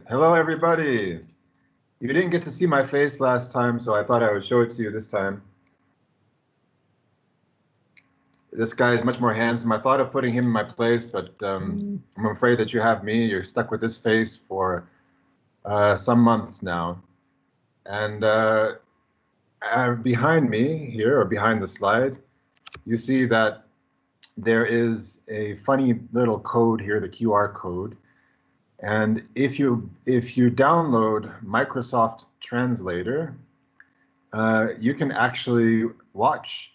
Hello, everybody. You didn't get to see my face last time, so I thought I would show it to you this time. This guy is much more handsome. I thought of putting him in my place, but I'm afraid that you have me. You're stuck with this face for some months now. And behind me here, or behind the slide, you see that there is a funny little code here, the QR code. And if you download Microsoft Translator, you can actually watch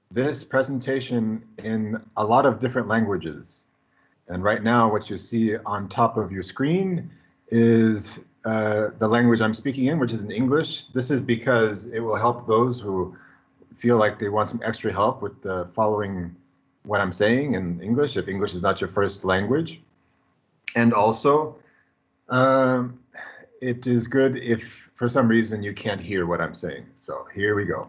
this presentation in a lot of different languages. And right now, what you see on top of your screen is the language I'm speaking in, which is in English. This is because it will help those who feel like they want some extra help with following what I'm saying in English, if English is not your first language. And also, it is good if for some reason you can't hear what I'm saying. So here we go.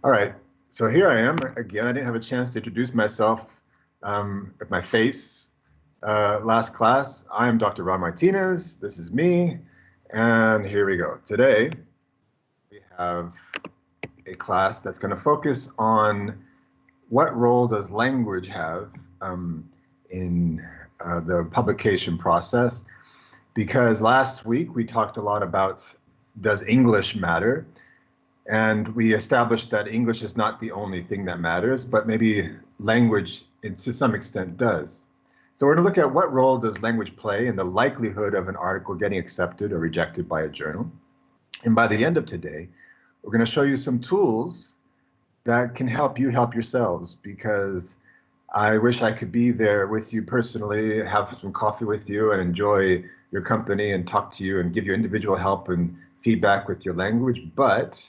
All right, so here I am. Again, I didn't have a chance to introduce myself with my face last class. I am Dr. Ron Martinez. This is me. And here we go. Today, we have a class that's going to focus on what role does language have in the publication process, because last week we talked a lot about does English matter, and we established that English is not the only thing that matters, but maybe language to some extent does. So we're going to look at what role does language play in the likelihood of an article getting accepted or rejected by a journal. And by the end of today, we're going to show you some tools that can help you help yourselves, because I wish I could be there with you personally, have some coffee with you and enjoy your company and talk to you and give you individual help and feedback with your language, but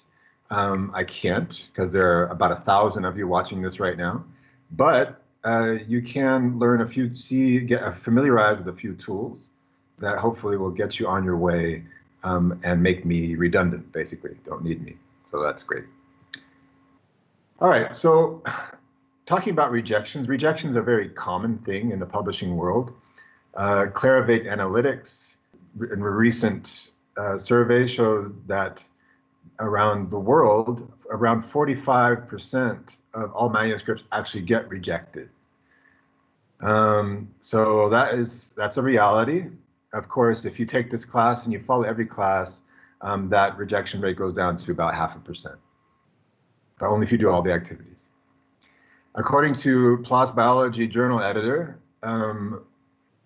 I can't, because there are about 1,000 of you watching this right now. But you can learn get familiarized with a few tools that hopefully will get you on your way and make me redundant, basically. Don't need me. So that's great. All right, so talking about rejections. Rejections are a very common thing in the publishing world. Clarivate Analytics, in a recent survey, showed that around the world, around 45% of all manuscripts actually get rejected. So that's a reality. Of course, if you take this class and you follow every class, that rejection rate goes down to about 0.5%, but only if you do all the activities. According to PLOS Biology Journal Editor,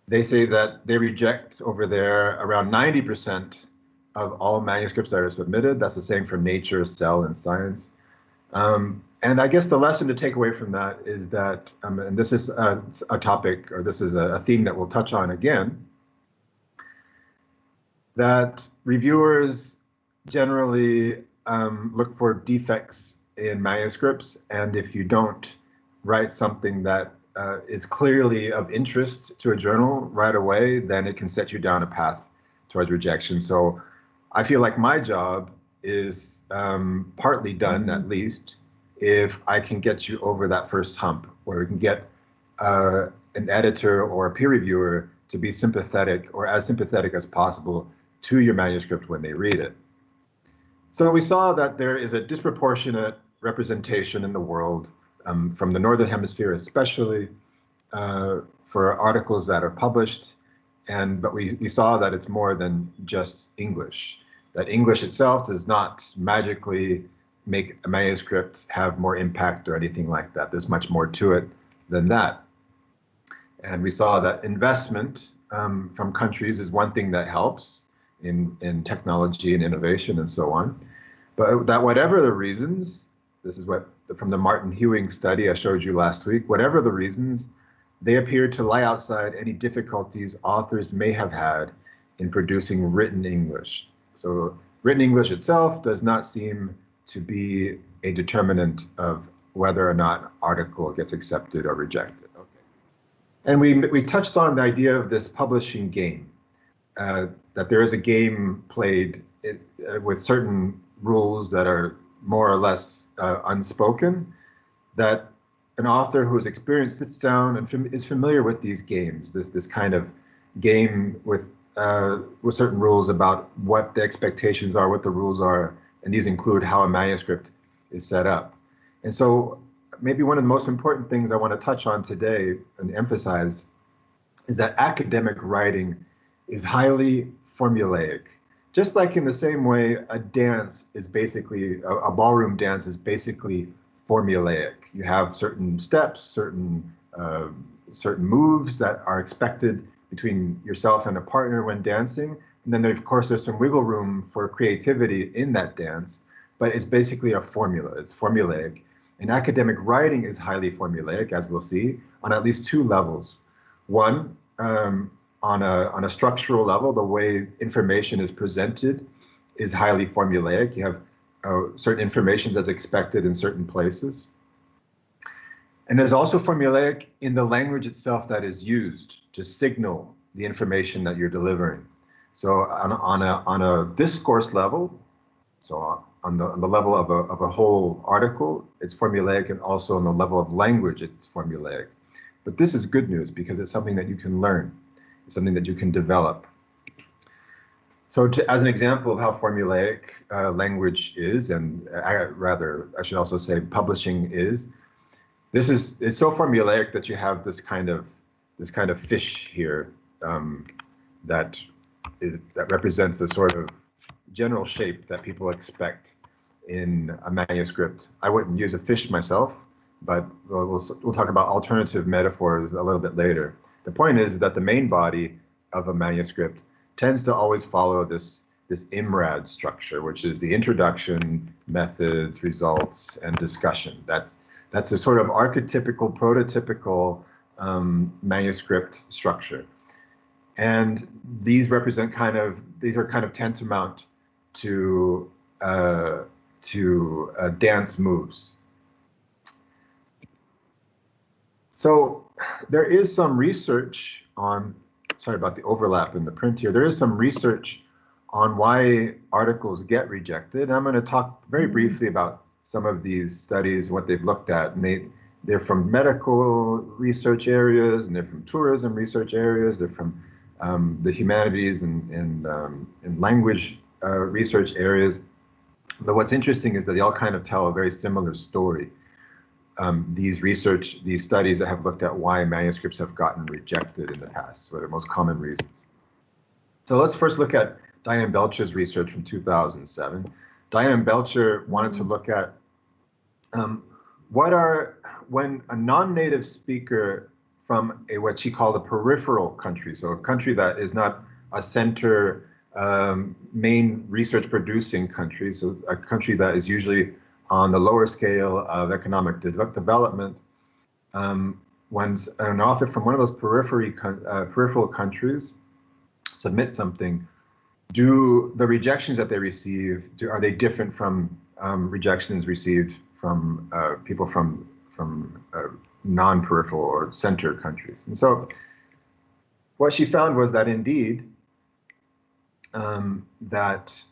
they say that they reject over there around 90% of all manuscripts that are submitted. That's the same for Nature, Cell, and Science. And I guess the lesson to take away from that is that, and this is a topic, or this is a theme that we'll touch on again, that reviewers generally look for defects in manuscripts, and if you don't write something that is clearly of interest to a journal right away, then it can set you down a path towards rejection. So I feel like my job is partly done, at least, if I can get you over that first hump, where we can get an editor or a peer reviewer to be sympathetic, or as sympathetic as possible, to your manuscript when they read it. So we saw that there is a disproportionate representation in the world, from the Northern Hemisphere especially, for articles that are published. But we saw that it's more than just English, that English itself does not magically make a manuscript have more impact or anything like that. There's much more to it than that. And we saw that investment from countries is one thing that helps in technology and innovation and so on. But that whatever the reasons, this is what from the Martin Hewing study I showed you last week, whatever the reasons, they appear to lie outside any difficulties authors may have had in producing written English. So written English itself does not seem to be a determinant of whether or not an article gets accepted or rejected. Okay. And we touched on the idea of this publishing game, that there is a game played with certain rules that are more or less unspoken, that an author who is experienced sits down and is familiar with these games, this kind of game with rules about what the expectations are, what the rules are, and these include how a manuscript is set up. And so maybe one of the most important things I want to touch on today and emphasize is that academic writing is highly formulaic. Just like in the same way, a dance is basically, a ballroom dance is basically formulaic. You have certain steps, certain moves that are expected between yourself and a partner when dancing. And then of course, there's some wiggle room for creativity in that dance, but it's basically a formula, it's formulaic. And academic writing is highly formulaic, as we'll see, on at least two levels. One, on a structural level, the way information is presented is highly formulaic. You have certain information that's expected in certain places. And there's also formulaic in the language itself that is used to signal the information that you're delivering. So on a discourse level, so on the level of a whole article, it's formulaic, and also on the level of language, it's formulaic. But this is good news because it's something that you can learn. It's something that you can develop. So as an example of how formulaic language is, and I should also say publishing is, it's so formulaic that you have this kind of fish here that represents the sort of general shape that people expect in a manuscript. I wouldn't use a fish myself, but we'll talk about alternative metaphors a little bit later. The point is that the main body of a manuscript tends to always follow this IMRAD structure, which is the introduction, methods, results, and discussion. That's a sort of archetypical, prototypical manuscript structure. And these are kind of tantamount to dance moves. So there is some research on, sorry about the overlap in the print here, there is some research on why articles get rejected. I'm going to talk very briefly about some of these studies, what they've looked at. And they're from medical research areas, and they're from tourism research areas, they're from the humanities and language research areas. But what's interesting is that they all kind of tell a very similar story. These studies that have looked at why manuscripts have gotten rejected in the past, so the most common reasons. So let's first look at Diane Belcher's research from 2007. Diane Belcher wanted to look at when a non-native speaker from what she called a peripheral country, so a country that is not a center main research producing country, so a country that is usually on the lower scale of economic development, when an author from one of those peripheral countries submits something, do the rejections that they receive, are they different from rejections received from people from non-peripheral or center countries? And so what she found was that indeed, that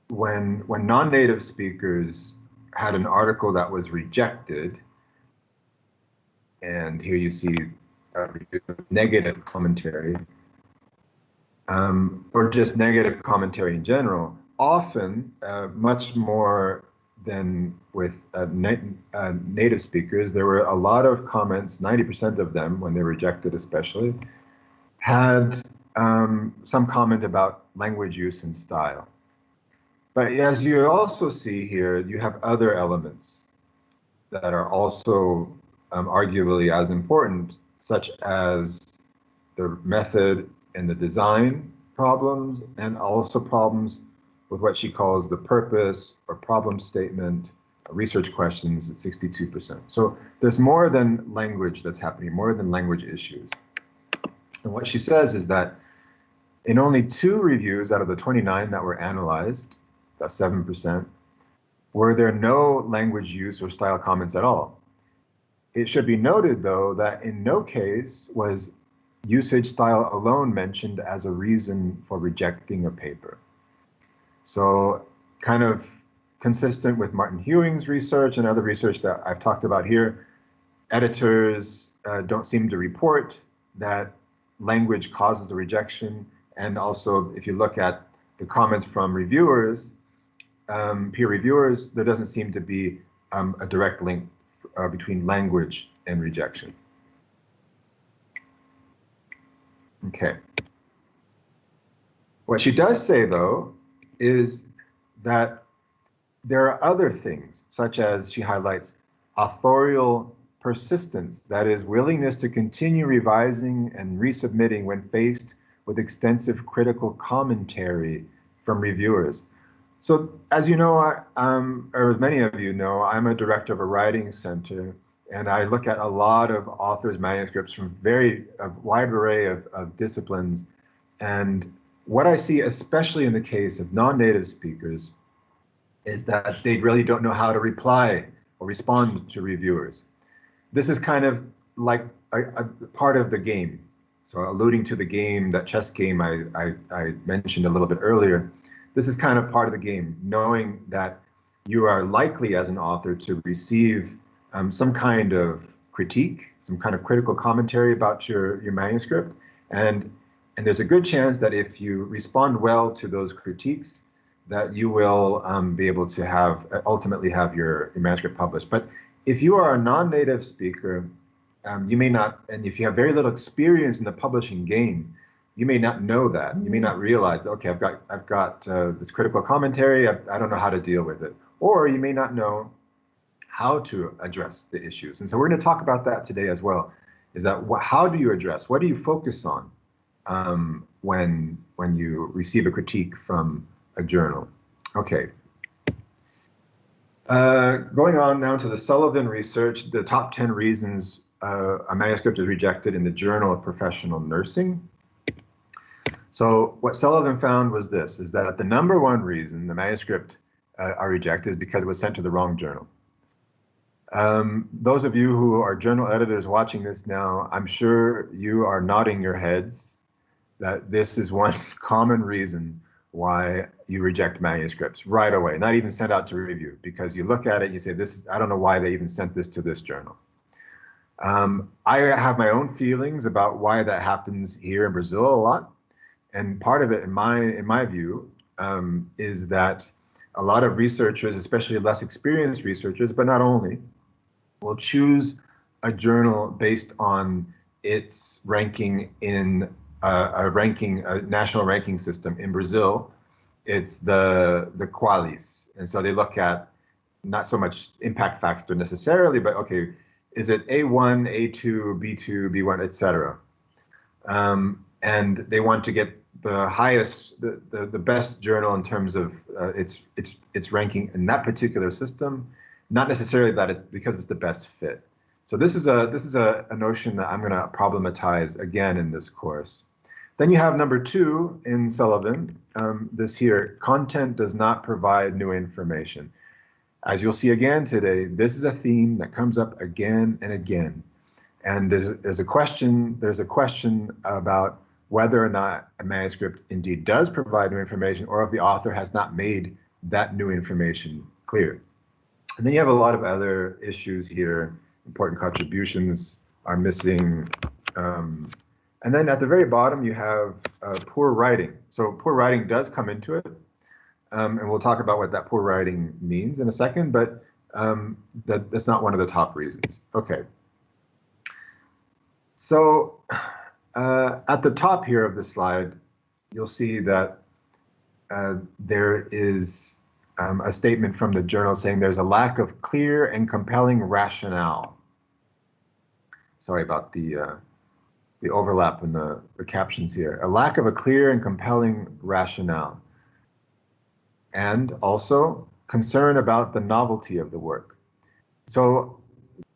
when non-native speakers had an article that was rejected, and here you see negative commentary, or just negative commentary in general, often much more than with native speakers, there were a lot of comments, 90% of them, when they were rejected especially, had some comment about language use and style. But as you also see here, you have other elements that are also arguably as important, such as the method and the design problems, and also problems with what she calls the purpose or problem statement, research questions at 62%. So there's more than language that's happening, more than language issues. And what she says is that in only 2 reviews out of the 29 that were analyzed, about 7%, were there no language use or style comments at all. It should be noted, though, that in no case was usage style alone mentioned as a reason for rejecting a paper. So kind of consistent with Martin Hewing's research and other research that I've talked about here, editors don't seem to report that language causes a rejection, And also, if you look at the comments from reviewers, peer reviewers, there doesn't seem to be a direct link between language and rejection. Okay. What she does say, though, is that there are other things, such as she highlights authorial persistence, that is, willingness to continue revising and resubmitting when faced with extensive critical commentary from reviewers. So, as you know, or as many of you know, I'm a director of a writing center, and I look at a lot of authors' manuscripts from a wide array of disciplines. And what I see, especially in the case of non-native speakers, is that they really don't know how to reply or respond to reviewers. This is kind of like a part of the game. So alluding to the game, that chess game I mentioned a little bit earlier, this is kind of part of the game, knowing that you are likely as an author to receive some kind of critique, some kind of critical commentary about your manuscript. And there's a good chance that if you respond well to those critiques, that you will be able to ultimately have your manuscript published. But if you are a non-native speaker, you may not, and if you have very little experience in the publishing game, you may not know that. You may not realize, okay, I've got this critical commentary. I don't know how to deal with it, or you may not know how to address the issues. And so we're going to talk about that today as well. Is that how do you address? What do you focus on when you receive a critique from a journal? Okay. Going on now to the Sullivan research, the top 10 reasons a manuscript is rejected in the Journal of Professional Nursing. So what Sullivan found was this, is that the number one reason the manuscript are rejected is because it was sent to the wrong journal. Those of you who are journal editors watching this now, I'm sure you are nodding your heads that this is one common reason why you reject manuscripts right away, not even sent out to review, because you look at it and you say, I don't know why they even sent this to this journal. I have my own feelings about why that happens here in Brazil a lot. And part of it, in my view, is that a lot of researchers, especially less experienced researchers, but not only, will choose a journal based on its ranking in a national ranking system. In Brazil, it's the Qualis. And so they look at not so much impact factor necessarily, but okay, is it A1, A2, B2, B1, etc. And they want to get the highest, the best journal in terms of its ranking in that particular system, not necessarily that it's because it's the best fit. So this is a notion that I'm going to problematize again in this course. Then you have number 2 in Sullivan, this here, content does not provide new information. As you'll see again today, this is a theme that comes up again and again. And there's a question about whether or not a manuscript indeed does provide new information, or if the author has not made that new information clear. And then you have a lot of other issues here. Important contributions are missing. And then at the very bottom, you have poor writing. So poor writing does come into it. And we'll talk about what that poor writing means in a second, but that's not one of the top reasons. Okay. So at the top here of the slide, you'll see that there is a statement from the journal saying there's a lack of clear and compelling rationale. Sorry about the overlap in the captions here. A lack of a clear and compelling rationale. And also concern about the novelty of the work. So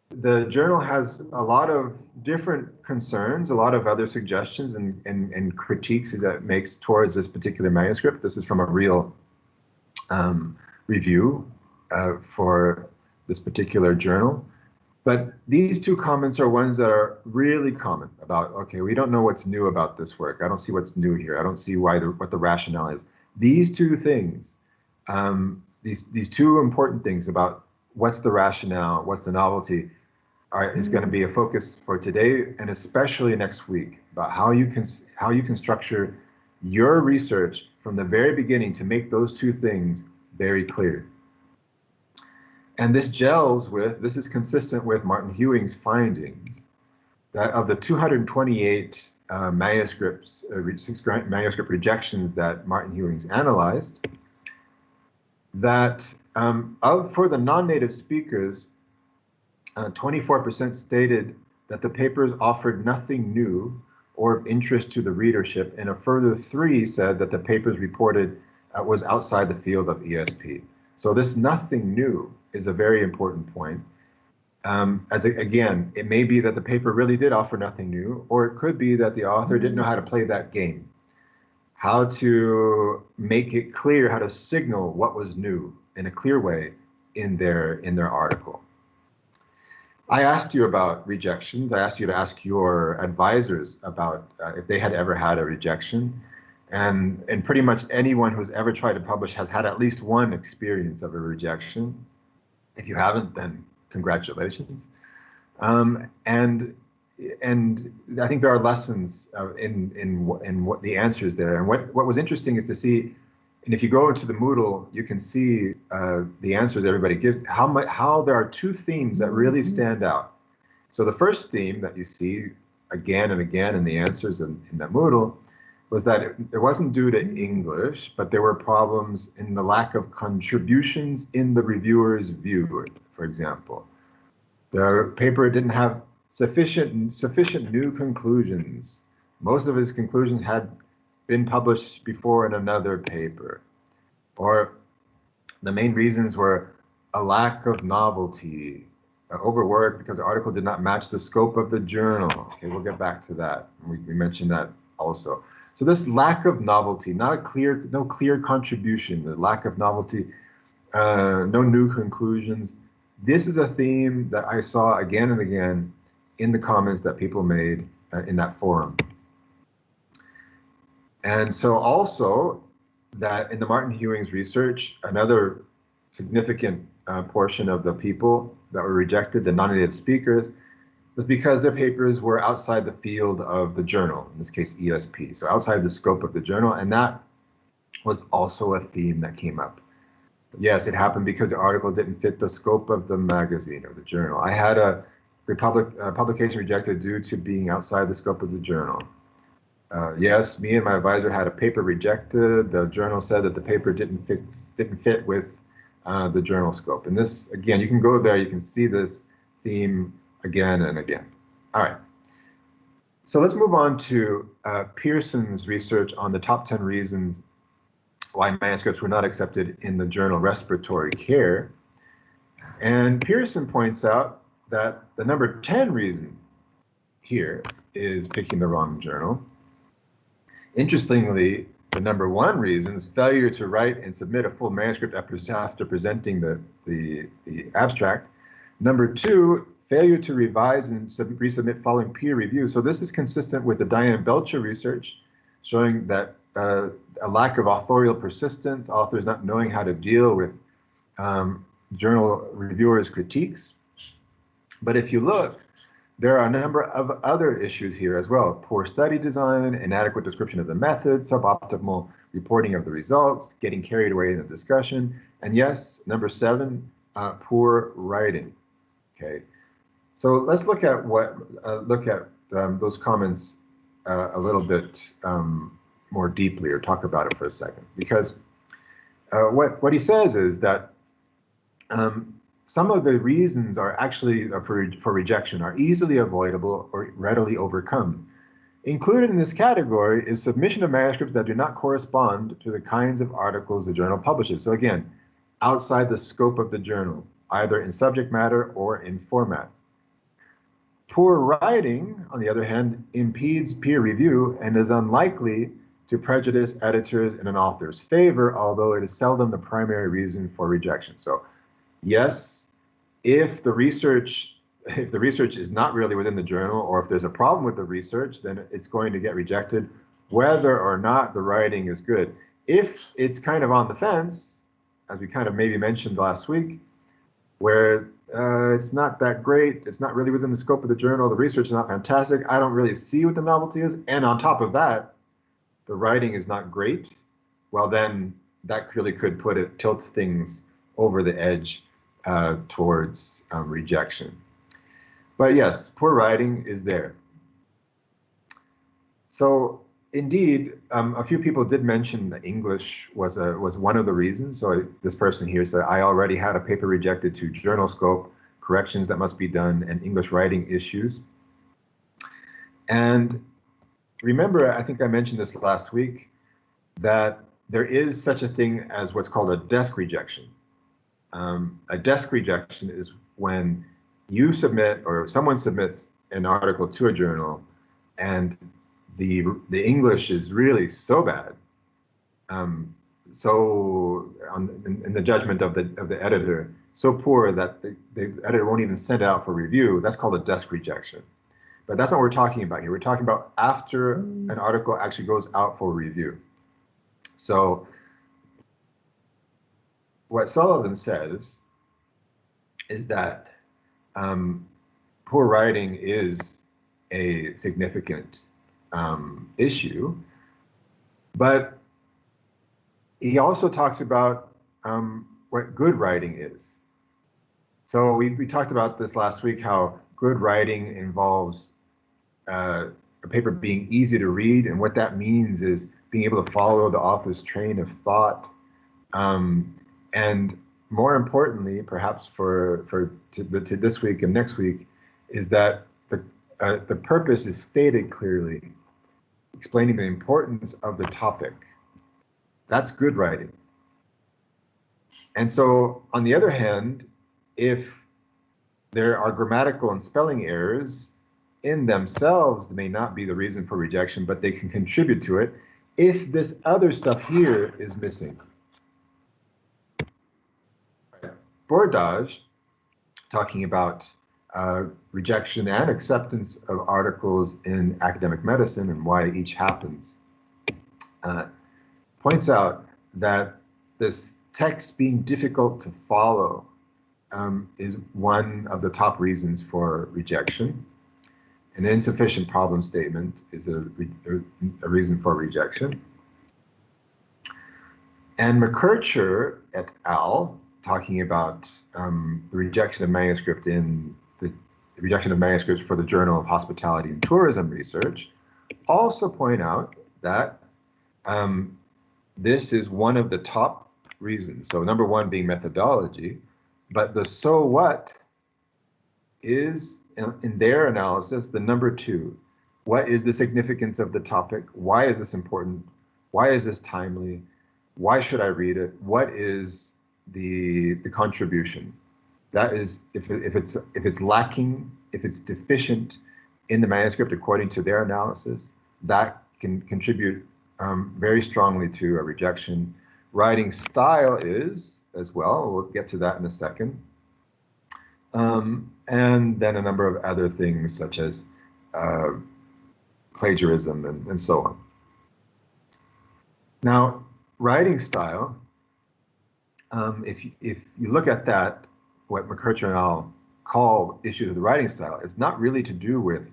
the journal has a lot of different concerns, a lot of other suggestions and critiques that it makes towards this particular manuscript. This is from a real review for this particular journal. But these 2 comments are ones that are really common about, okay, we don't know what's new about this work. I don't see what's new here. I don't see what the rationale is. These 2 things, these 2 important things about what's the rationale, what's the novelty, is going to be a focus for today and especially next week, about how you can structure your research from the very beginning to make those two things very clear. And this is consistent with Martin Hewing's findings that of the 228 manuscript rejections that Martin Hewing's analyzed, that for the non-native speakers, 24% stated that the papers offered nothing new or of interest to the readership, and a further 3 said that the papers reported was outside the field of ESP. So this nothing new is a very important point. Again, it may be that the paper really did offer nothing new, or it could be that the author didn't know how to play that game, how to make it clear, how to signal what was new in a clear way in their article. I asked you about rejections. I asked you to ask your advisors about if they had ever had a rejection. And pretty much anyone who's ever tried to publish has had at least one experience of a rejection. If you haven't, then congratulations. And I think there are lessons in what the answers there. And what was interesting is to see, and if you go into the Moodle, you can see the answers everybody gives, how there are 2 themes that really stand out. So the first theme that you see again and again in the answers in the Moodle was that it wasn't due to English, but there were problems in the lack of contributions in the reviewer's view, for example. The paper didn't have sufficient new conclusions. Most of his conclusions had been published before in another paper. Or the main reasons were a lack of novelty, overwork because the article did not match the scope of the journal. Okay, we'll get back to that. We mentioned that also. So this lack of novelty, no clear contribution, the lack of novelty, no new conclusions. This is a theme that I saw again and again in the comments that people made in that forum. And so also that in the Martin Hewing's research, another significant portion of the people that were rejected, the non-native speakers, was because their papers were outside the field of the journal, in this case ESP, so outside the scope of the journal, and that was also a theme that came up. Yes, it happened because the article didn't fit the scope of the magazine or the journal. I had a publication rejected due to being outside the scope of the journal. Yes, me and my advisor had a paper rejected. The journal said that the paper didn't fit with the journal scope. And this, again, you can go there, you can see this theme again and again. All right. So let's move on to Pearson's research on the top 10 reasons why manuscripts were not accepted in the journal Respiratory Care. And Pearson points out that the number 10 reason here is picking the wrong journal. Interestingly, the number 1 reason is failure to write and submit a full manuscript after presenting the abstract. Number 2, failure to revise and resubmit following peer review. So this is consistent with the Diane Belcher research, showing that a lack of authorial persistence, authors not knowing how to deal with journal reviewers' critiques. But if you look, there are a number of other issues here as well. Poor study design, inadequate description of the method, suboptimal reporting of the results, getting carried away in the discussion, and yes, number 7, poor writing. Okay, so let's look at those comments a little bit more deeply, or talk about it for a second, because what he says is that some of the reasons are actually for rejection are easily avoidable or readily overcome. Included in this category is submission of manuscripts that do not correspond to the kinds of articles the journal publishes. So again, outside the scope of the journal, either in subject matter or in format. Poor writing, on the other hand, impedes peer review and is unlikely to prejudice editors in an author's favor, although it is seldom the primary reason for rejection. So yes, if the research is not really within the journal, or if there's a problem with the research, then it's going to get rejected, whether or not the writing is good. If it's kind of on the fence, as we kind of maybe mentioned last week, where it's not that great, it's not really within the scope of the journal, the research is not fantastic, I don't really see what the novelty is, and on top of that, the writing is not great, well then that really could tilt things over the edge towards rejection. But yes, poor writing is there. So indeed, a few people did mention that English was one of the reasons. So this person here said, I already had a paper rejected to journal scope, corrections that must be done, and English writing issues. And remember, I think I mentioned this last week, that there is such a thing as what's called a desk rejection. A desk rejection is when you submit or someone submits an article to a journal and the English is really so bad, in the judgment of the editor, so poor that the editor won't even send it out for review. That's called a desk rejection. But that's not what we're talking about here. We're talking about after an article actually goes out for review. So what Sullivan says is that poor writing is a significant issue, but he also talks about what good writing is. So we talked about this last week, how good writing involves a paper being easy to read, and what that means is being able to follow the author's train of thought, and more importantly, perhaps to this week and next week, is that the purpose is stated clearly, explaining the importance of the topic. That's good writing. And so, on the other hand, if there are grammatical and spelling errors in themselves, may not be the reason for rejection, but they can contribute to it if this other stuff here is missing. Bordage, talking about rejection and acceptance of articles in academic medicine and why each happens, points out that this text being difficult to follow is one of the top reasons for rejection. An insufficient problem statement is a reason for rejection. And McKercher et al., talking about the rejection of manuscript the rejection of manuscripts for the Journal of Hospitality and Tourism Research, also point out that this is one of the top reasons. So number one being methodology, but the so what is, in their analysis, the number two. What is the significance of the topic? Why is this important? Why is this timely? Why should I read it? What is the contribution? That is, if it's lacking, if it's deficient in the manuscript according to their analysis, that can contribute very strongly to a rejection. Writing style is as well. We'll get to that in a second. And then a number of other things such as plagiarism and so on. Now, writing style, if you look at that, what McKercher and I'll call issues of the writing style, it's not really to do with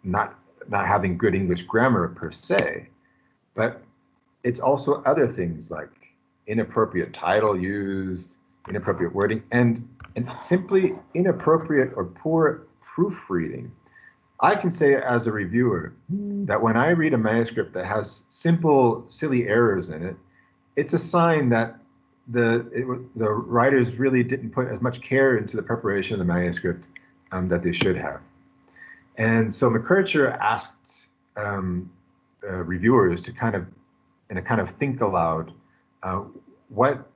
not having good English grammar per se, but it's also other things like inappropriate title used, inappropriate wording, and simply inappropriate or poor proofreading. I can say as a reviewer that when I read a manuscript that has simple, silly errors in it, it's a sign that the writers really didn't put as much care into the preparation of the manuscript that they should have. And so McKercher asked reviewers to kind of think aloud what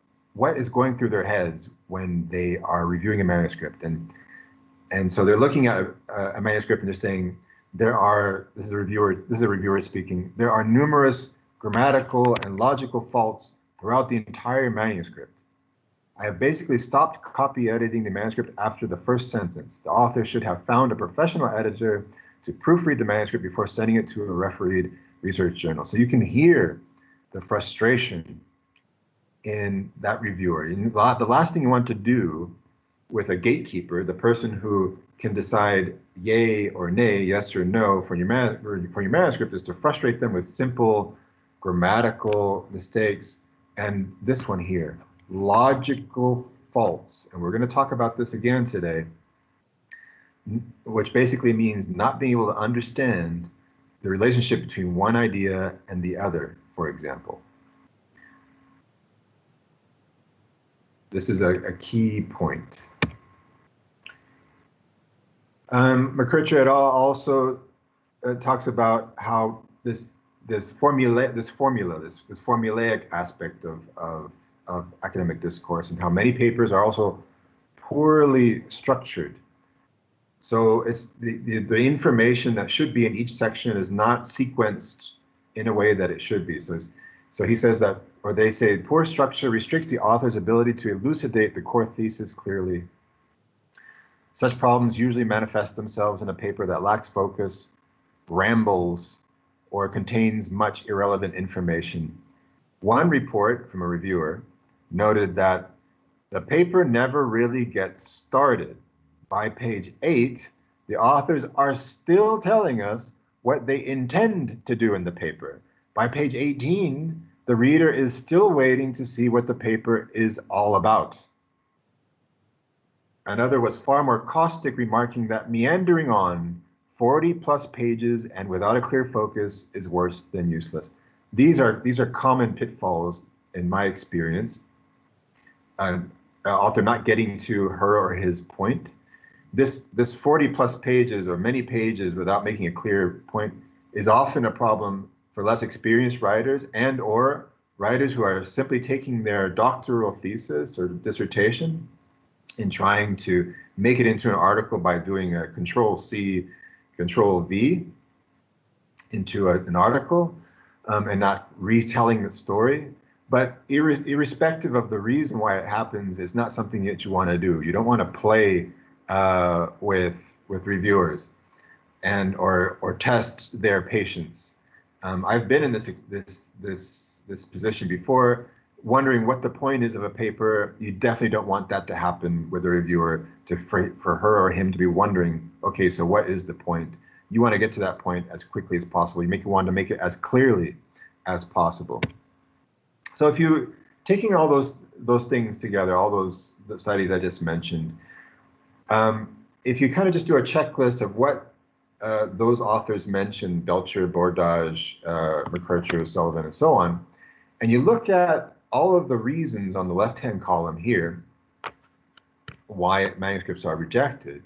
is going through their heads when they are reviewing a manuscript. And so they're looking at a manuscript and they're saying, this is a reviewer speaking, there are numerous grammatical and logical faults throughout the entire manuscript. I have basically stopped copy editing the manuscript after the first sentence. The author should have found a professional editor to proofread the manuscript before sending it to a refereed research journal. So you can hear the frustration in that reviewer. The last thing you want to do with a gatekeeper, the person who can decide yay or nay, yes or no for your manuscript, is to frustrate them with simple grammatical mistakes. And this one here, logical faults. And we're going to talk about this again today, which basically means not being able to understand the relationship between one idea and the other, for example. This is a key point. McKercher et al. Also talks about how this formulaic aspect of academic discourse, and how many papers are also poorly structured. So it's the information that should be in each section is not sequenced in a way that it should be. So he says that, or they say, poor structure restricts the author's ability to elucidate the core thesis clearly. Such problems usually manifest themselves in a paper that lacks focus, rambles, or contains much irrelevant information. One report from a reviewer noted that the paper never really gets started. By page 8, the authors are still telling us what they intend to do in the paper. By page 18, the reader is still waiting to see what the paper is all about. Another was far more caustic, remarking that meandering on 40+ pages and without a clear focus is worse than useless. These are common pitfalls in my experience. Author not getting to her or his point. This 40+ pages or many pages without making a clear point is often a problem for less experienced writers and or writers who are simply taking their doctoral thesis or dissertation and trying to make it into an article by doing a Control-C, Control-V into an article and not retelling the story. But irrespective of the reason why it happens, it's not something that you want to do. You don't want to play with reviewers and or test their patience. I've been in this position before, wondering what the point is of a paper. You definitely don't want that to happen with a reviewer, for her or him to be wondering, okay, so what is the point? You want to get to that point as quickly as possible. You want to make it as clearly as possible. So if you taking all those things together, all the studies I just mentioned, if you kind of just do a checklist of what those authors mentioned, Belcher, Bordage, McKercher, Sullivan, and so on, and you look at all of the reasons on the left-hand column here why manuscripts are rejected,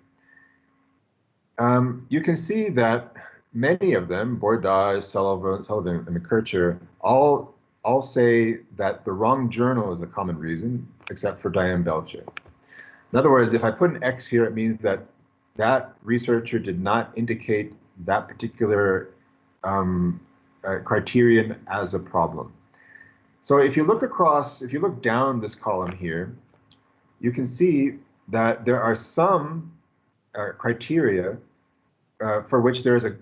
you can see that many of them, Bordage, Sullivan, and McKercher, all say that the wrong journal is a common reason, except for Diane Belcher. In other words, if I put an X here, it means that that researcher did not indicate that particular criterion as a problem. So if you look down this column here, you can see that there are some criteria for which there is a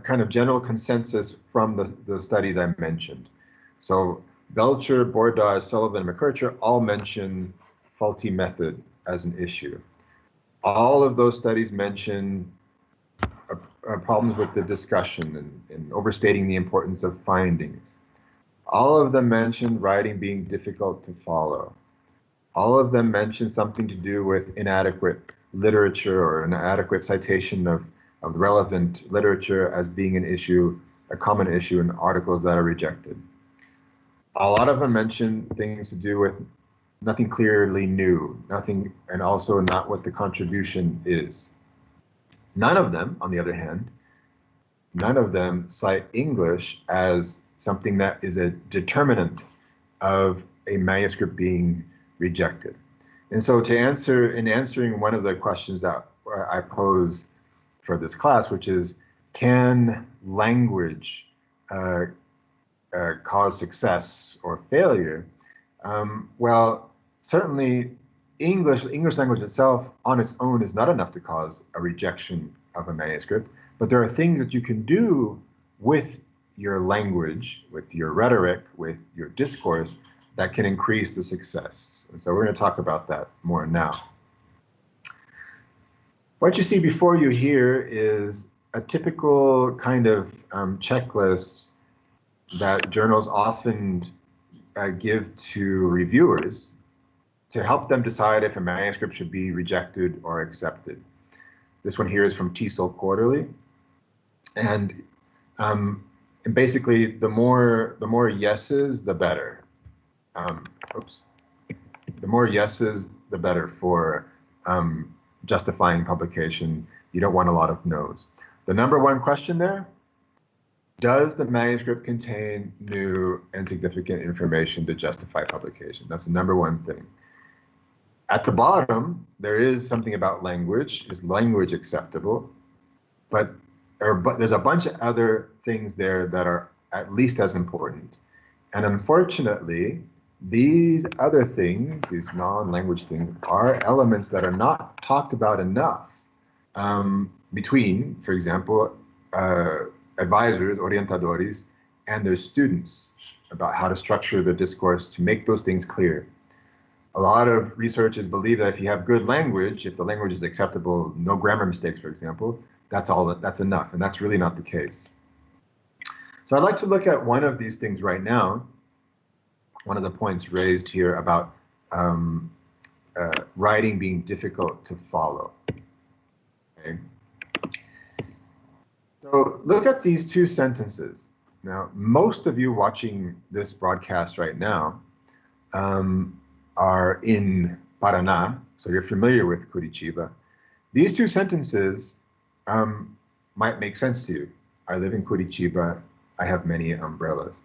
kind of general consensus from the studies I mentioned. So Belcher, Bordage, Sullivan, and McKercher all mention faulty method as an issue. All of those studies mention problems with the discussion and overstating the importance of findings. All of them mention writing being difficult to follow. All of them mention something to do with inadequate literature or an inadequate citation of relevant literature as being an issue, a common issue in articles that are rejected. A lot of them mention things to do with nothing clearly new, nothing, and also not what the contribution is. None of them, on the other hand, cite English as something that is a determinant of a manuscript being rejected. And so in answering one of the questions that I pose for this class, which is, can language cause success or failure? Well, certainly English language itself on its own is not enough to cause a rejection of a manuscript, but there are things that you can do with your language, with your rhetoric, with your discourse that can increase the success. And so we're going to talk about that more now. What you see before you here is a typical kind of checklist that journals often give to reviewers to help them decide if a manuscript should be rejected or accepted. This one here is from TESOL Quarterly, and basically the more yeses, the better. The more yeses, the better for justifying publication. You don't want a lot of no's. The number one question there: does the manuscript contain new and significant information to justify publication? That's the number one thing. At the bottom, there is something about language. Is language acceptable? But there's a bunch of other things there that are at least as important. And unfortunately, these other things, these non-language things, are elements that are not talked about enough between, for example, advisors, orientadores, and their students about how to structure the discourse to make those things clear. A lot of researchers believe that if you have good language, if the language is acceptable, no grammar mistakes, for example, that's enough, and that's really not the case. So I'd like to look at one of these things right now, one of the points raised here about writing being difficult to follow. Okay. So look at these two sentences. Now, most of you watching this broadcast right now are in Paraná, so you're familiar with Curitiba. These two sentences might make sense to you. I live in Curitiba. I have many umbrellas.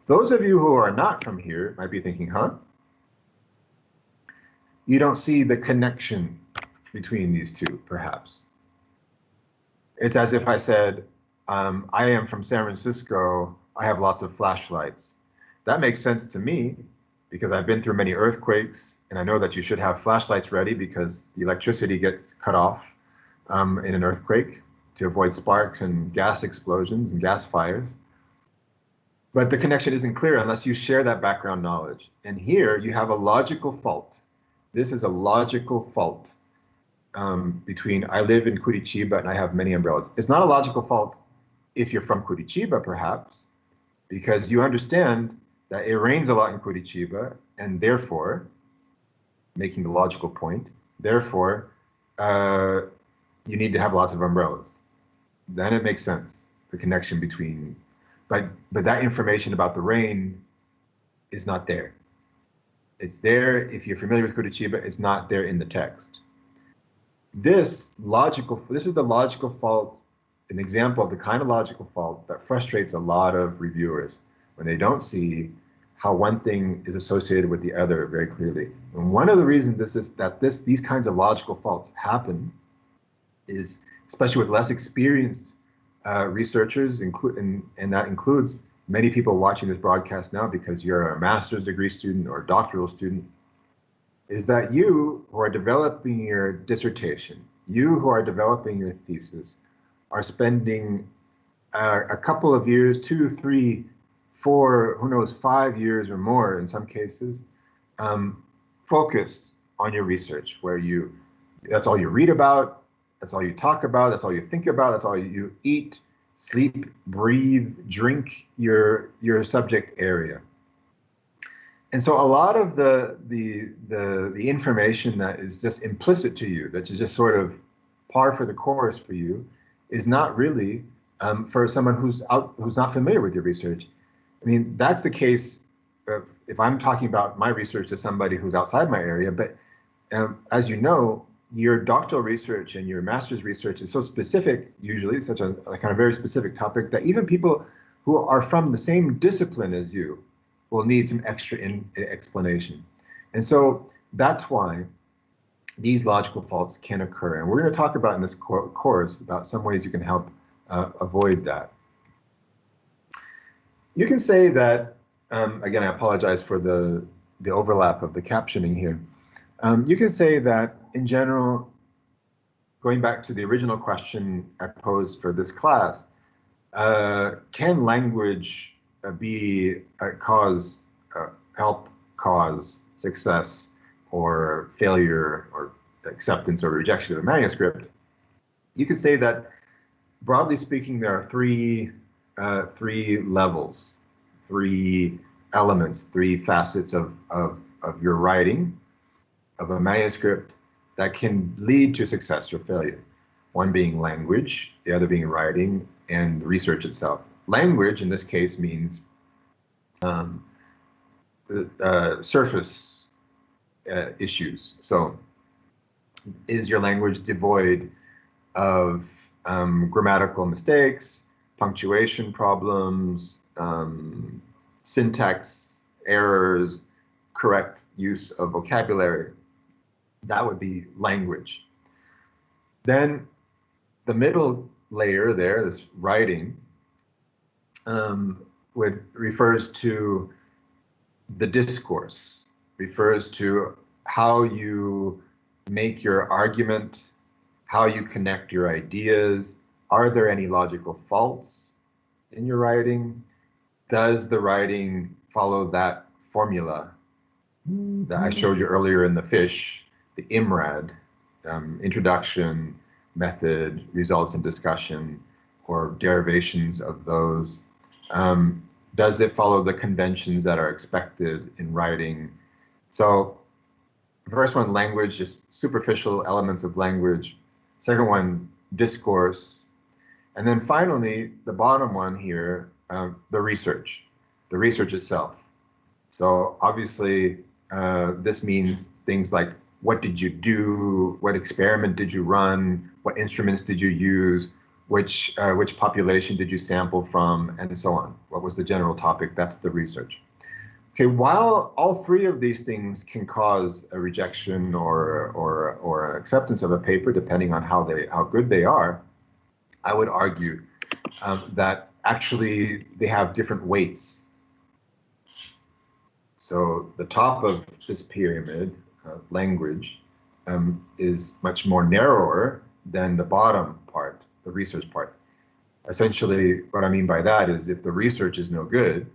Those of you who are not from here might be thinking, huh? You don't see the connection between these two, perhaps. It's as if I said, I am from San Francisco. I have lots of flashlights. That makes sense to me because I've been through many earthquakes, and I know that you should have flashlights ready because the electricity gets cut off in an earthquake to avoid sparks and gas explosions and gas fires. But the connection isn't clear unless you share that background knowledge. And here you have a logical fault. This is a logical fault between I live in Curitiba and I have many umbrellas. It's not a logical fault if you're from Curitiba, perhaps, because you understand that it rains a lot in Curitiba, and therefore, making the logical point, therefore, you need to have lots of umbrellas. Then it makes sense, the connection between, but that information about the rain is not there. It's there, if you're familiar with Curitiba, it's not there in the text. This is the logical fault, an example of the kind of logical fault that frustrates a lot of reviewers when they don't see how one thing is associated with the other very clearly. And one of the reasons these kinds of logical faults happen is, especially with less experienced researchers, and that includes many people watching this broadcast now because you're a master's degree student or a doctoral student, is that you who are developing your dissertation, you who are developing your thesis, are spending a couple of years, 2, 3, 4, who knows, 5 years or more in some cases, focused on your research, where that's all you read about, that's all you talk about, that's all you think about, that's all you eat, sleep, breathe, drink your subject area. And so a lot of the information that is just implicit to you, that is just sort of par for the course for you, is not really for someone who's not familiar with your research. I mean, that's the case if I'm talking about my research to somebody who's outside my area, but as you know, your doctoral research and your master's research is so specific, usually such a kind of very specific topic, that even people who are from the same discipline as you will need some extra explanation. And so that's why these logical faults can occur. And we're going to talk about in this course about some ways you can help avoid that. You can say that, again, I apologize for the overlap of the captioning here. You can say that, in general, going back to the original question I posed for this class, can language help cause success or failure or acceptance or rejection of a manuscript? You could say that, broadly speaking, there are three levels, three elements, three facets of your writing, of a manuscript, that can lead to success or failure. One being language, the other being writing, and research itself. Language, in this case, means surface issues. So, is your language devoid of grammatical mistakes, punctuation problems, syntax errors, correct use of vocabulary? That would be language. Then the middle layer there, this writing, refers to the discourse, refers to how you make your argument, how you connect your ideas. Are there any logical faults in your writing? Does the writing follow that formula that I showed you earlier in the fish, the IMRAD, introduction, method, results, and discussion, or derivations of those? Does it follow the conventions that are expected in writing? So, first one, language, just superficial elements of language. Second one, discourse. And then finally, the bottom one here, the research itself. So obviously, this means things like, what did you do? What experiment did you run? What instruments did you use? Which population did you sample from? And so on. What was the general topic? That's the research. Okay, while all three of these things can cause a rejection or acceptance of a paper, depending on how good they are, I would argue that actually they have different weights. So the top of this pyramid, language, is much more narrower than the bottom part, the research part. Essentially, what I mean by that is, if the research is no good,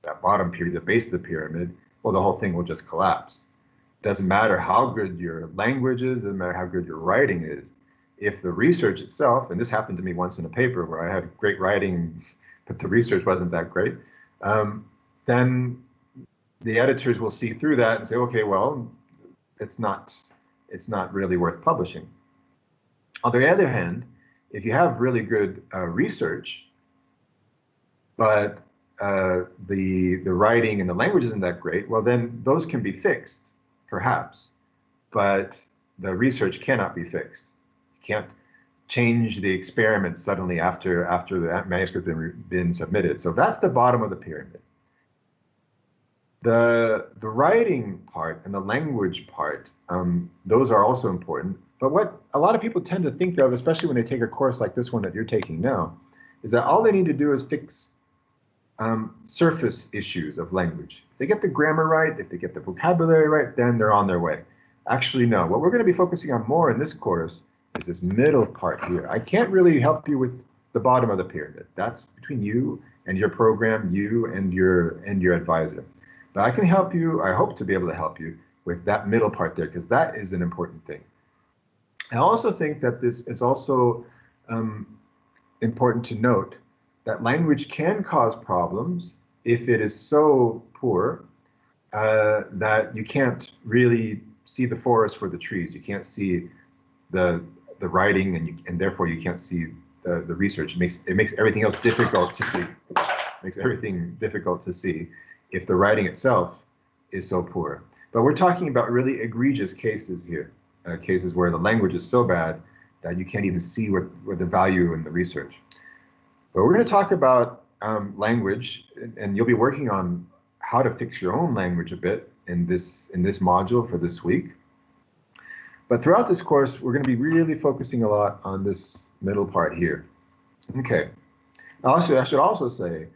that bottom pyramid, the base of the pyramid, well, the whole thing will just collapse. Doesn't matter how good your language is, doesn't matter how good your writing is. If the research itself, and this happened to me once in a paper where I had great writing, but the research wasn't that great, then the editors will see through that and say, okay, well, it's not really worth publishing. On the other hand, if you have really good research, but the writing and the language isn't that great, well, then those can be fixed, perhaps, but the research cannot be fixed. You can't change the experiment suddenly after the manuscript has been submitted. So that's the bottom of the pyramid. The writing part and the language part, those are also important. But what a lot of people tend to think of, especially when they take a course like this one that you're taking now, is that all they need to do is fix surface issues of language. If they get the grammar right, if they get the vocabulary right, then they're on their way. Actually, no. What we're going to be focusing on more in this course is this middle part here. I can't really help you with the bottom of the pyramid. That's between you and your program, you and your advisor. But I can help you, I hope to be able to help you with that middle part there, because that is an important thing. I also think that this is also important to note that language can cause problems if it is so poor that you can't really see the forest for the trees. You can't see the writing, and therefore you can't see the research. It makes everything else difficult to see. It makes everything difficult to see if the writing itself is so poor. But we're talking about really egregious cases here, cases where the language is so bad that you can't even see what the value in the research. But we're going to talk about language, and you'll be working on how to fix your own language a bit in this module for this week. But throughout this course, we're going to be really focusing a lot on this middle part here. Okay. Also, I should also say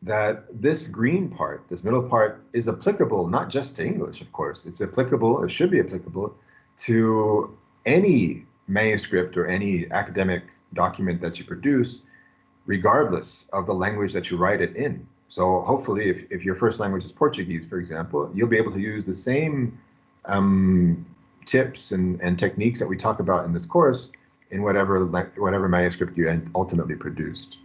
that this green part, this middle part, is applicable not just to English, of course. It's applicable, it should be applicable to any manuscript or any academic document that you produce, regardless of the language that you write it in. So hopefully, if your first language is Portuguese, for example, you'll be able to use the same tips and techniques that we talk about in this course in whatever manuscript you ultimately produce.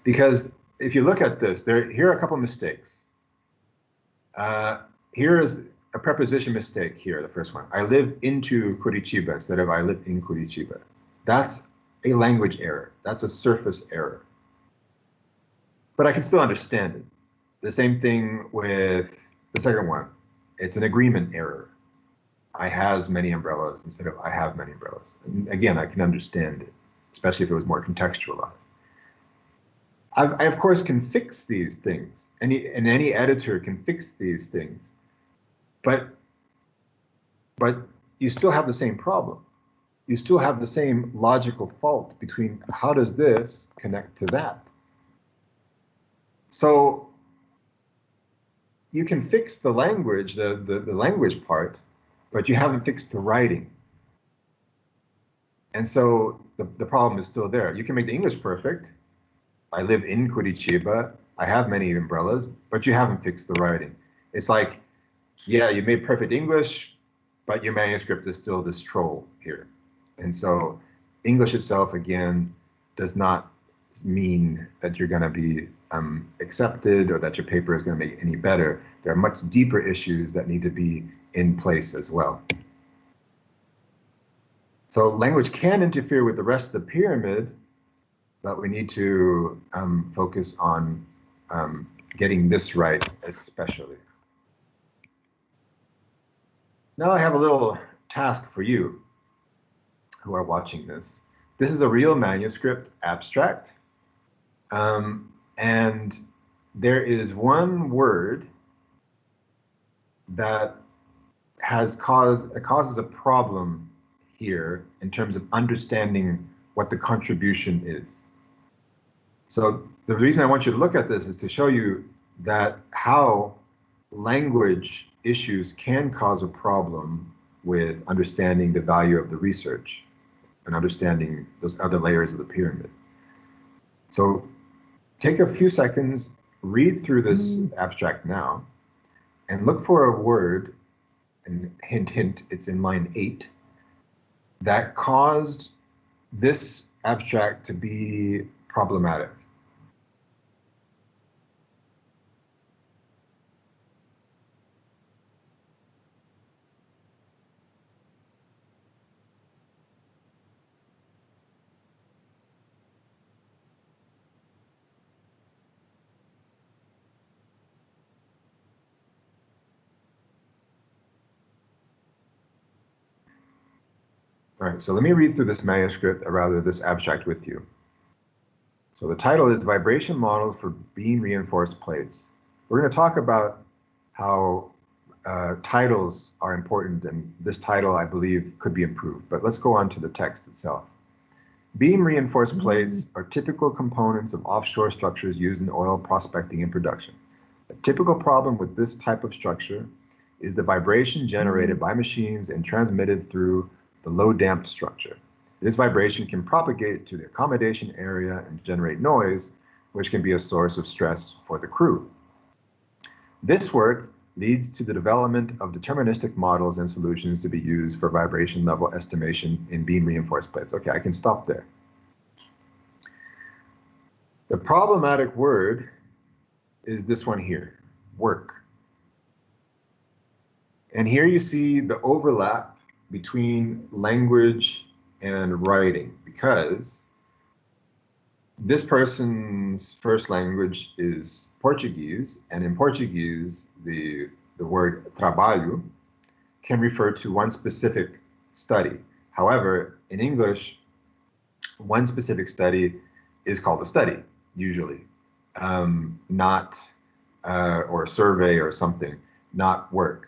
Because if you look at this, here are a couple mistakes. Here is a preposition mistake here, the first one. I live into Curitiba instead of I live in Curitiba. That's a language error. That's a surface error. But I can still understand it. The same thing with the second one. It's an agreement error. I has many umbrellas instead of I have many umbrellas. And again, I can understand it, especially if it was more contextualized. I of course can fix these things. Any editor can fix these things. But you still have the same problem. You still have the same logical fault between how does this connect to that. So you can fix the language, the language part, but you haven't fixed the writing. And so the problem is still there. You can make the English perfect. I live in Curitiba. I have many umbrellas, but you haven't fixed the writing. It's like, yeah, you made perfect English, but your manuscript is still this troll here. And so English itself, again, does not mean that you're going to be accepted or that your paper is going to make any better. There are much deeper issues that need to be in place as well. So language can interfere with the rest of the pyramid, but we need to focus on getting this right especially. Now I have a little task for you who are watching this. This is a real manuscript abstract. And there is one word that causes a problem here in terms of understanding what the contribution is. So the reason I want you to look at this is to show you that how language issues can cause a problem with understanding the value of the research and understanding those other layers of the pyramid. So take a few seconds, read through this abstract now, and look for a word, and hint, hint, it's in line 8, that caused this abstract to be problematic. All right, so let me read through this manuscript, or rather this abstract with you. So the title is Vibration Models for Beam Reinforced Plates. We're going to talk about how titles are important, and this title, I believe, could be improved. But let's go on to the text itself. Beam reinforced plates are typical components of offshore structures used in oil prospecting and production. A typical problem with this type of structure is the vibration generated by machines and transmitted through the low damped structure. This vibration can propagate to the accommodation area and generate noise, which can be a source of stress for the crew. This work leads to the development of deterministic models and solutions to be used for vibration level estimation in beam reinforced plates. Okay, I can stop there. The problematic word is this one here, work. And here you see the overlap between language and writing, because this person's first language is Portuguese, and in Portuguese, the word trabalho can refer to one specific study. However, in English, one specific study is called a study, usually, or a survey or something, not work.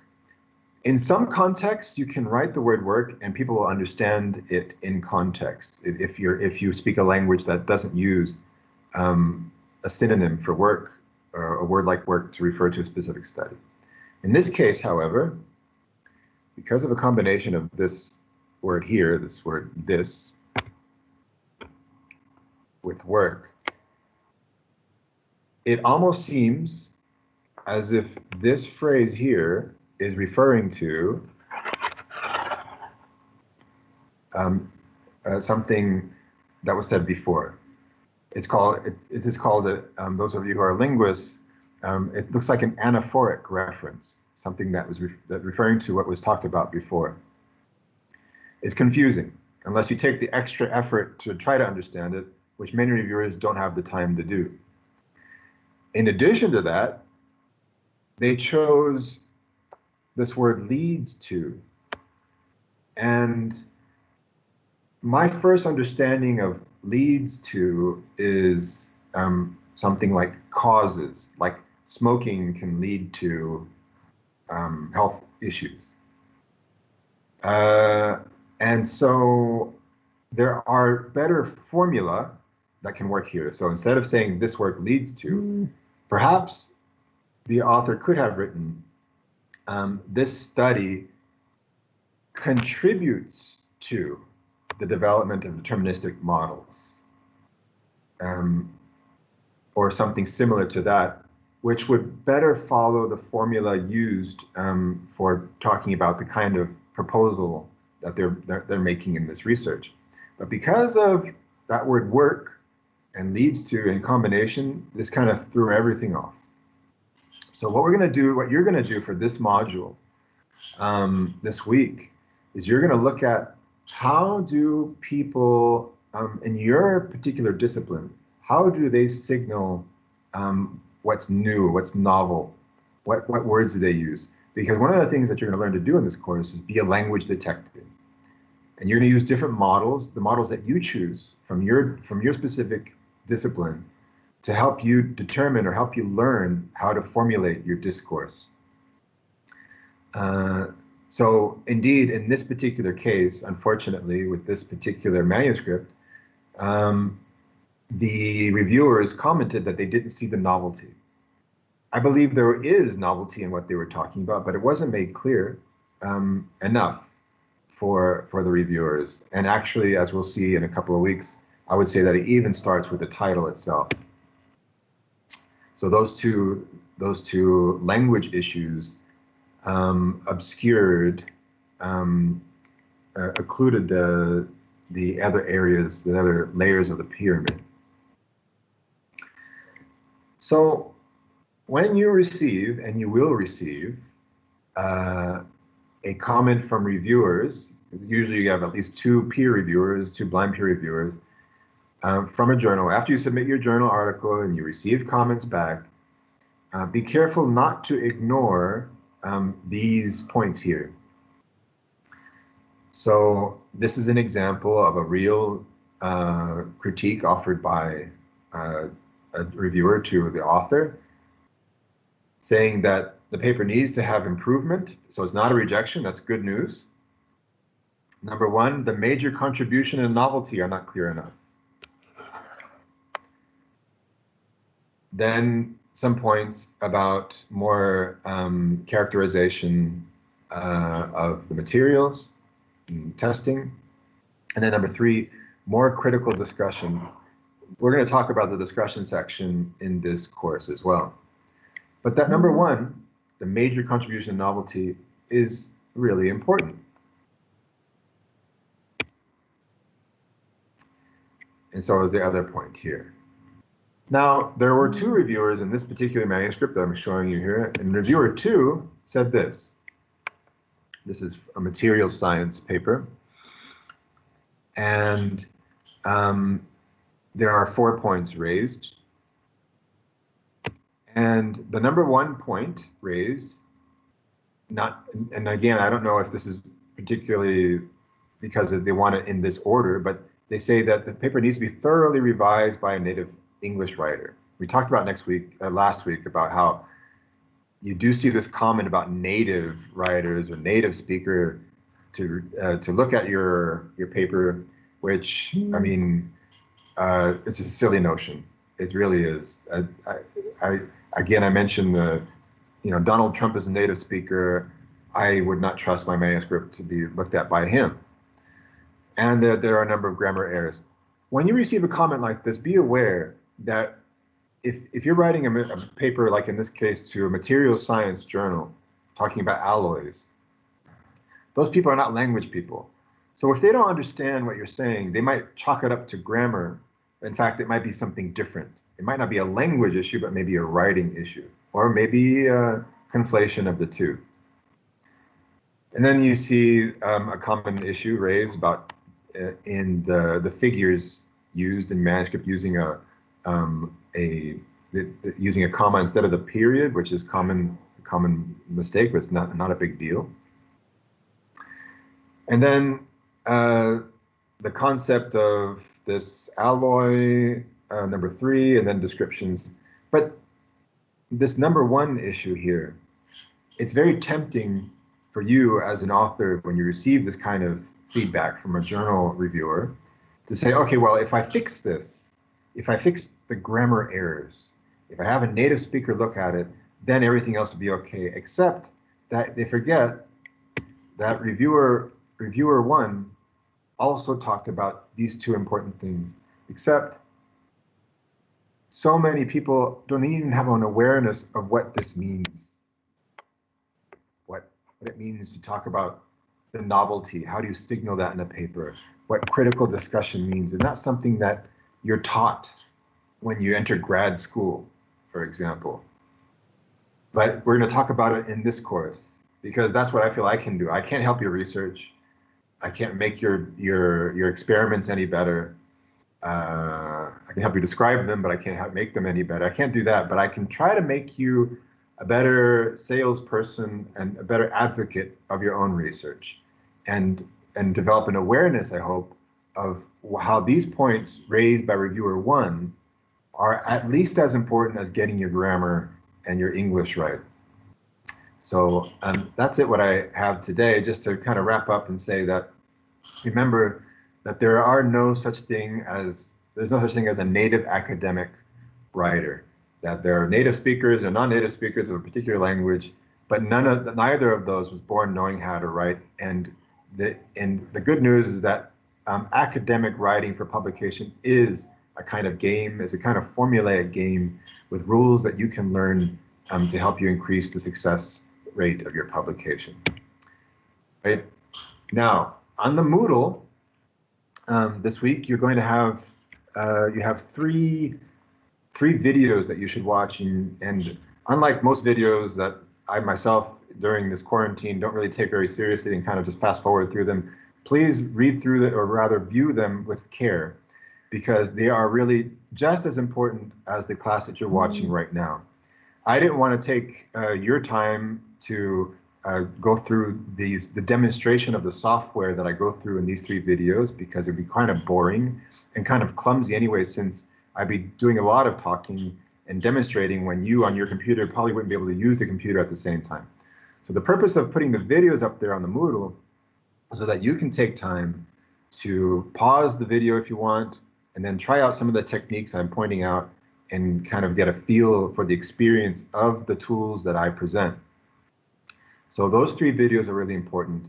In some contexts, you can write the word work and people will understand it in context. If you speak a language that doesn't use a synonym for work, or a word like work to refer to a specific study. In this case, however, because of a combination of this word here, this word this, with work, it almost seems as if this phrase here is referring to something that was said before. It is called, those of you who are linguists, it looks like an anaphoric reference, something that was referring to what was talked about before. It's confusing unless you take the extra effort to try to understand it, which many reviewers don't have the time to do. In addition to that, they chose this word leads to. And my first understanding of leads to is something like causes, like smoking can lead to health issues. And so there are better formula that can work here. So instead of saying this work leads to, perhaps the author could have written, this study contributes to the development of deterministic models, or something similar to that, which would better follow the formula used for talking about the kind of proposal that they're making in this research. But because of that word work and leads to in combination, this kind of threw everything off. So what we're going to do, what you're going to do for this module this week, is you're going to look at how do people in your particular discipline, how do they signal what's new, what's novel, what words do they use? Because one of the things that you're going to learn to do in this course is be a language detective. And you're going to use different models, the models that you choose from your specific discipline, to help you determine or help you learn how to formulate your discourse. So indeed, in this particular case, unfortunately, with this particular manuscript, the reviewers commented that they didn't see the novelty. I believe there is novelty in what they were talking about, but it wasn't made clear enough for the reviewers. And actually, as we'll see in a couple of weeks, I would say that it even starts with the title itself. So those two language issues obscured, occluded the other areas, the other layers of the pyramid. So when you receive, and you will receive, a comment from reviewers, usually you have at least two peer reviewers, two blind peer reviewers, from a journal. After you submit your journal article and you receive comments back, be careful not to ignore these points here. So this is an example of a real critique offered by a reviewer to the author, saying that the paper needs to have improvement. So it's not a rejection, that's good news. Number one, the major contribution and novelty are not clear enough. Then some points about more characterization of the materials and testing. And then number three, more critical discussion. We're going to talk about the discussion section in this course as well. But that number one, the major contribution and novelty, is really important. And so is the other point here. Now, there were two reviewers in this particular manuscript that I'm showing you here, and reviewer 2 said this. This is a material science paper, and there are 4 points raised. And the number one point raised, and again, I don't know if this is particularly because they want it in this order, but they say that the paper needs to be thoroughly revised by a native English writer. We talked about last week about how you do see this comment about native writers or native speaker to look at your paper, which, I mean, it's a silly notion. It really is. Again, I mentioned Donald Trump is a native speaker. I would not trust my manuscript to be looked at by him. And there are a number of grammar errors. When you receive a comment like this, be aware that if you're writing a paper, like in this case, to a material science journal, talking about alloys, those people are not language people. So if they don't understand what you're saying, they might chalk it up to grammar. In fact, it might be something different. It might not be a language issue, but maybe a writing issue, or maybe a conflation of the two. And then you see a common issue raised about in the figures used in manuscript using using a comma instead of the period, which is common mistake, but it's not a big deal. And then the concept of this alloy, number 3, and then descriptions. But this number 1 issue here, it's very tempting for you as an author when you receive this kind of feedback from a journal reviewer to say, okay, well, if I fix this, if I fix the grammar errors, if I have a native speaker look at it, then everything else will be okay, except that they forget that reviewer 1 also talked about these 2 important things, except so many people don't even have an awareness of what this means, what it means to talk about the novelty. How do you signal that in a paper? What critical discussion means. It's not something that you're taught when you enter grad school, for example. But we're going to talk about it in this course because that's what I feel I can do. I can't help your research. I can't make your experiments any better. I can help you describe them, but I can't make them any better. I can't do that, but I can try to make you a better salesperson and a better advocate of your own research, and develop an awareness, I hope, of how these points raised by reviewer 1 are at least as important as getting your grammar and your English right. So that's what I have today, just to kind of wrap up and say that, remember that there's no such thing as a native academic writer, that there are native speakers and non-native speakers of a particular language, but neither of those was born knowing how to write. And the good news is that academic writing for publication is a kind of game, is a kind of formulaic game with rules that you can learn to help you increase the success rate of your publication. Right? Now, on the Moodle, this week you're going to have you have three videos that you should watch, and unlike most videos that I myself during this quarantine don't really take very seriously and kind of just fast forward through them, please read through it, or rather view them with care, because they are really just as important as the class that you're watching right now. I didn't want to take your time to go through the demonstration of the software that I go through in these 3 videos, because it'd be kind of boring and kind of clumsy anyway, since I'd be doing a lot of talking and demonstrating when you on your computer probably wouldn't be able to use the computer at the same time. So the purpose of putting the videos up there on the Moodle is so that you can take time to pause the video if you want, and then try out some of the techniques I'm pointing out and kind of get a feel for the experience of the tools that I present. So those 3 videos are really important.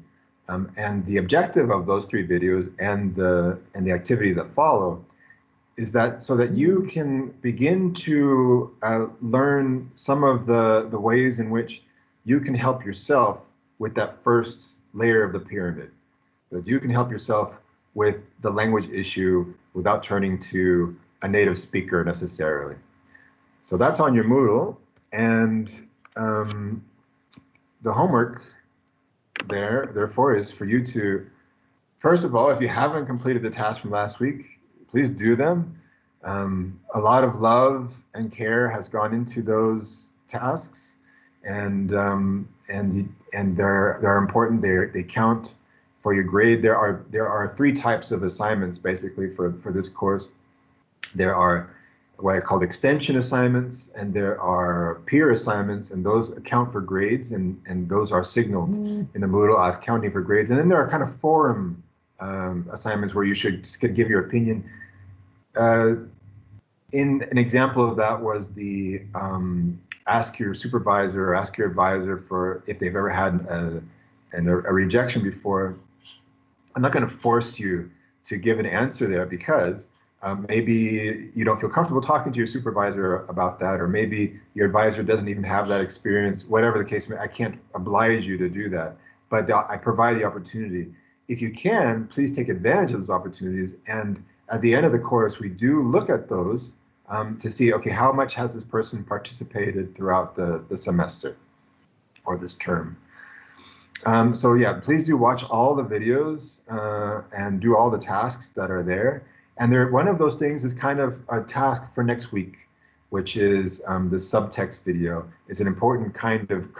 And the objective of those 3 videos and the activities that follow is that so that you can begin to learn some of the ways in which you can help yourself with that first layer of the pyramid. That you can help yourself with the language issue without turning to a native speaker necessarily. So that's on your Moodle, and the homework therefore is for you to, first of all, if you haven't completed the tasks from last week, please do them. A lot of love and care has gone into those tasks, and they're important. They count for your grade. There are 3 types of assignments basically for this course. There are what I call extension assignments, and there are peer assignments, and those account for grades, and those are signaled in the Moodle as counting for grades. And then there are kind of forum assignments where you should just give your opinion. In an example of that was the ask your supervisor or ask your advisor for if they've ever had a rejection before. I'm not going to force you to give an answer there, because maybe you don't feel comfortable talking to your supervisor about that, or maybe your advisor doesn't even have that experience. Whatever the case may be, I can't oblige you to do that, but I provide the opportunity. if you can, please take advantage of those opportunities. And at the end of the course, we do look at those to see, okay, how much has this person participated throughout the semester or this term. So yeah, please do watch all the videos and do all the tasks that are there. And one of those things is kind of a task for next week, which is the subtext video. It's an important kind of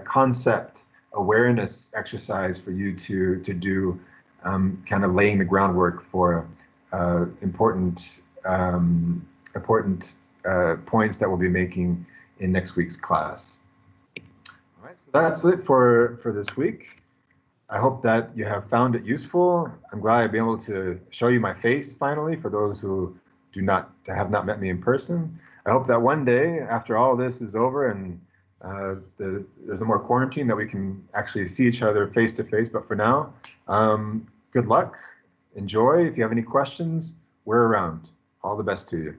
concept awareness exercise for you to do, kind of laying the groundwork for important points that we'll be making in next week's class. All right, so that's it for this week. I hope that you have found it useful. I'm glad I've been able to show you my face finally for those who have not met me in person. I hope that one day, after all this is over and there's no more quarantine, that we can actually see each other face to face. But for now, good luck, enjoy. If you have any questions, we're around. All the best to you.